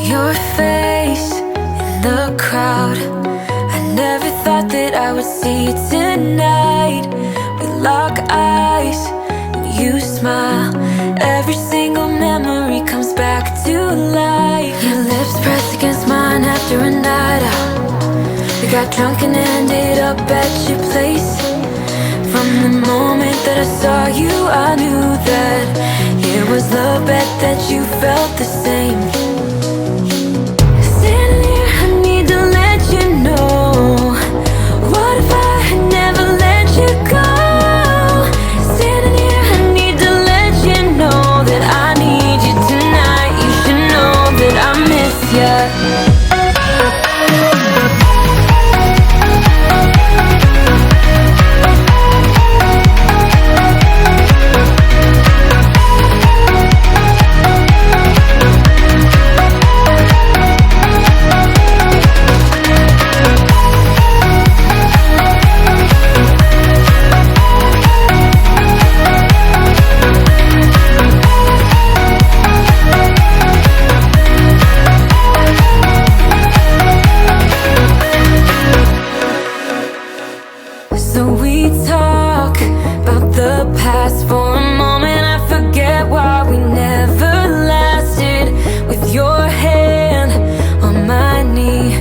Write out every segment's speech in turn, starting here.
Your face in the crowd. I never thought that I would see it tonight. We lock eyes and you smile. Every single memory comes back to life. Your lips pressed against mine after a night out. We got drunk and ended up at your place. From the moment that I saw you, I knew that it was love, bet that you felt the same. Standing here, I need to let you know, what if I had never let you go? Standing here, I need to let you know that I need you tonight. You should know that I miss you. So we talk about the past for a moment. I forget why we never lasted. With your hand on my knee,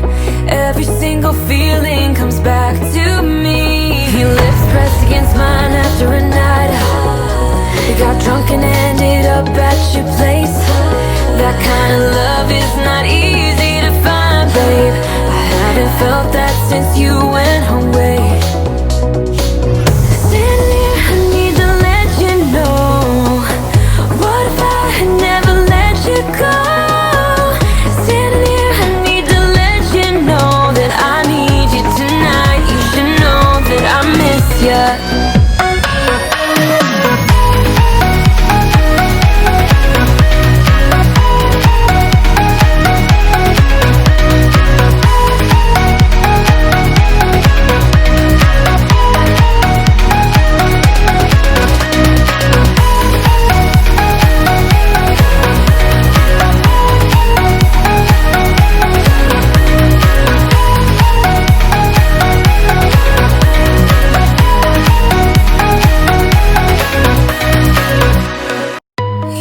every single feeling comes back to me. Your lips pressed against mine after a night out. We got drunk and ended up at your place. That kind of love is not easy to find, babe. I haven't felt that since you went away. Yeah.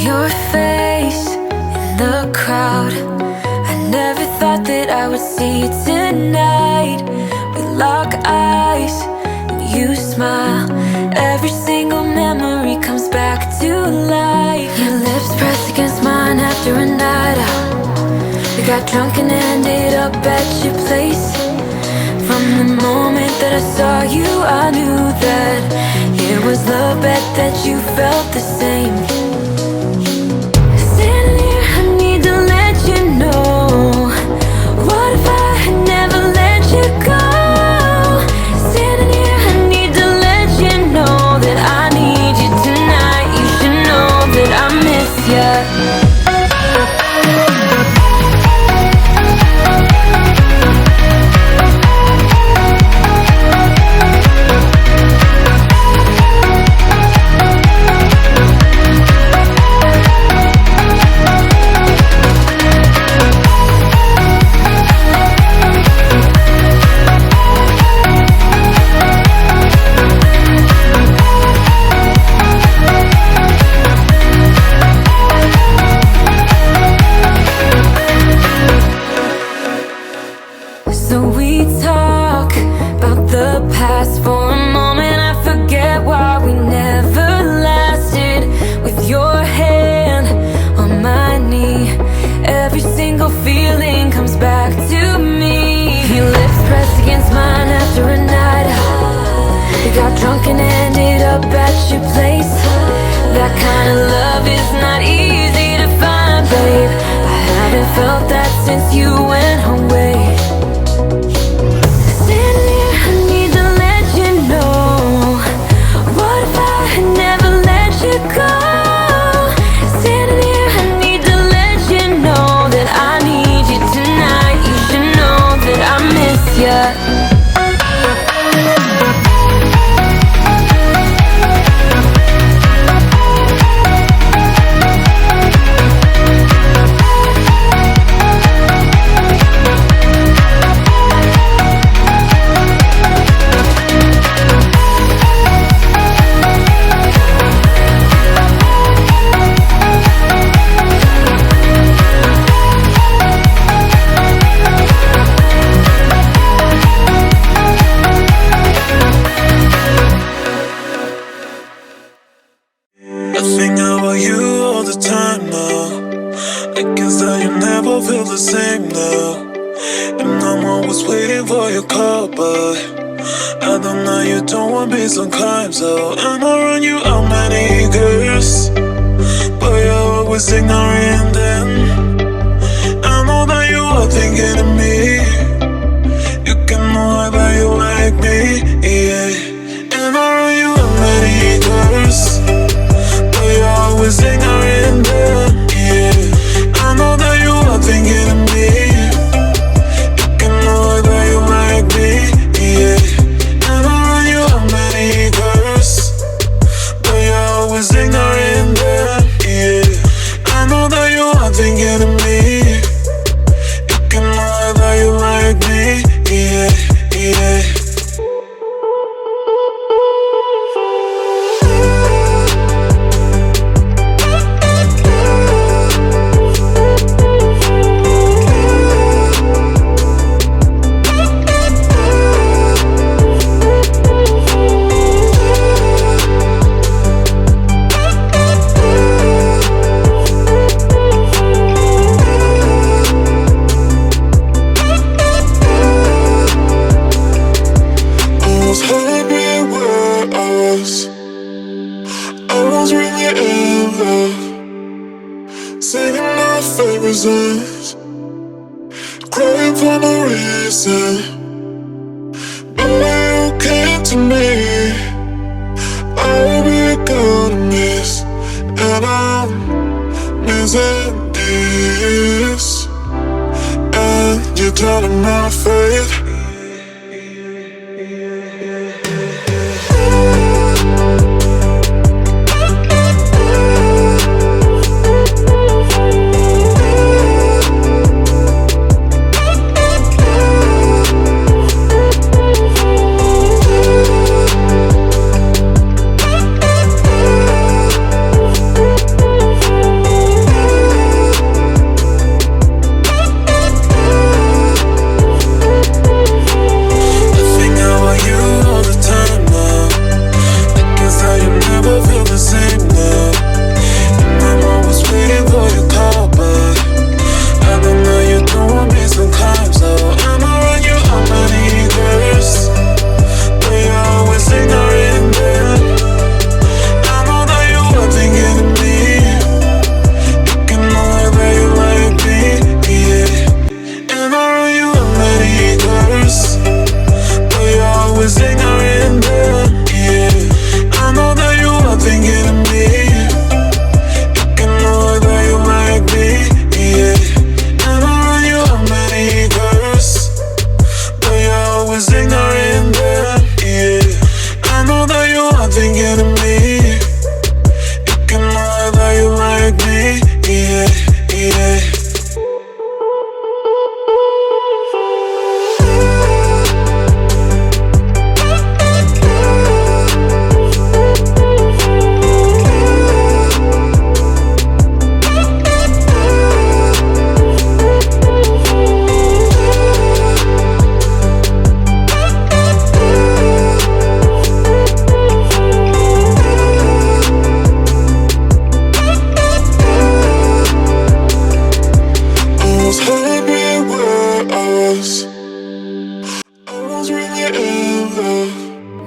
Your face in the crowd. I never thought that I would see it tonight. We lock eyes and you smile. Every single memory comes back to life. Your lips pressed against mine after a night out. We got drunk and ended up at your place. From the moment that I saw you, I knew that it was love, bet that you felt the same. So we talk about the past for a moment. I forget why we never lasted. With your hand on my knee, every single feeling comes back to me. Your lips pressed against mine after a night out. We got drunk and ended up at your place. That kind of love is not easy to find, babe. I haven't felt that since you went away. Yeah. never feel the same now. And I'm always waiting for your call, but I don't know, you don't want me sometimes, so and I run you out many girls, but you're always ignoring them. I know that you are thinking of me. You can know that you like me, yeah. And I run you out many girls, but you're always ignoring them, yeah. I know that you are thinking of me. You can know that you like me, yeah. And I run you out many girls, but you're always ignoring them, yeah. I know that you are thinking of me. You can know that you like me, yeah, yeah. I was really in love, singing my favorite songs, crying for no reason. But now you came to me, I'll be gonna miss, and I'm missing this. And you're turning my fate.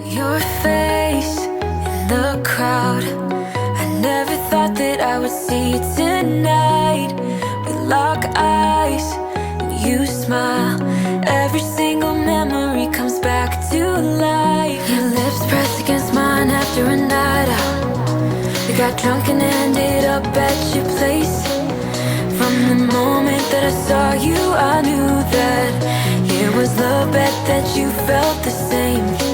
Your face in the crowd, I never thought that I would see you tonight. We lock eyes and you smile, every single memory comes back to life. Your lips pressed against mine after a night out. We got drunk and ended up at your place. From the moment that I saw you, I knew that it was love, bet that you felt the same.